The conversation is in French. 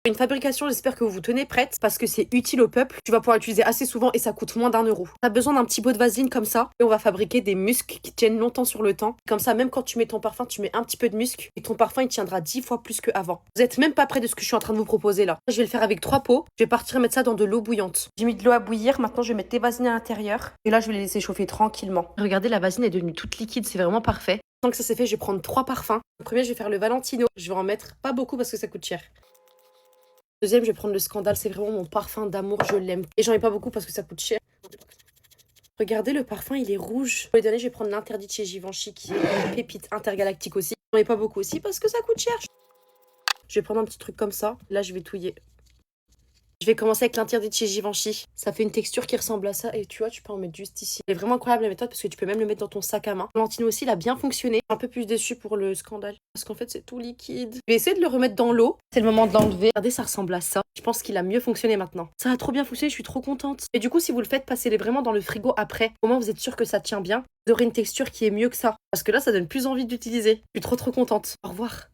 Une fabrication, j'espère que vous vous tenez prête parce que c'est utile au peuple. Tu vas pouvoir l'utiliser assez souvent et ça coûte moins d'1 euro. T'as besoin d'un petit pot de vaseline comme ça et on va fabriquer des muscs qui tiennent longtemps sur le temps. Comme ça, même quand tu mets ton parfum, tu mets un petit peu de musc et ton parfum il tiendra 10 fois plus qu'avant. Vous êtes même pas près de ce que je suis en train de vous proposer là. Je vais le faire avec 3 pots. Je vais partir mettre ça dans de l'eau bouillante. J'ai mis de l'eau à bouillir. Maintenant, je vais mettre des vaselines à l'intérieur et là, je vais les laisser chauffer tranquillement. Regardez, la vaseline est devenue toute liquide. C'est vraiment parfait. Tant que ça c'est fait, je vais prendre 3 parfums. Le premier, je vais faire le Valentino. Je vais en mettre pas beaucoup parce que ça coûte cher. Deuxième, je vais prendre le Scandale. C'est vraiment mon parfum d'amour, je l'aime. Et j'en ai pas beaucoup parce que ça coûte cher. Regardez, le parfum, il est rouge. Pour les derniers, je vais prendre l'Interdit de chez Givenchy qui est une pépite intergalactique aussi. J'en ai pas beaucoup aussi parce que ça coûte cher. Je vais prendre un petit truc comme ça. Là, je vais touiller. Je vais commencer avec l'Interdit de chez Givenchy. Ça fait une texture qui ressemble à ça. Et tu vois, tu peux en mettre juste ici. C'est vraiment incroyable la méthode parce que tu peux même le mettre dans ton sac à main. Valentino aussi, il a bien fonctionné. Un peu plus déçu pour le Scandale. Parce qu'en fait, c'est tout liquide. Je vais essayer de le remettre dans l'eau. C'est le moment de l'enlever. Regardez, ça ressemble à ça. Je pense qu'il a mieux fonctionné maintenant. Ça a trop bien fonctionné, je suis trop contente. Et du coup, si vous le faites, passez-les vraiment dans le frigo après. Au moins, vous êtes sûr que ça tient bien. Vous aurez une texture qui est mieux que ça. Parce que là, ça donne plus envie d'utiliser. Je suis trop contente. Au revoir.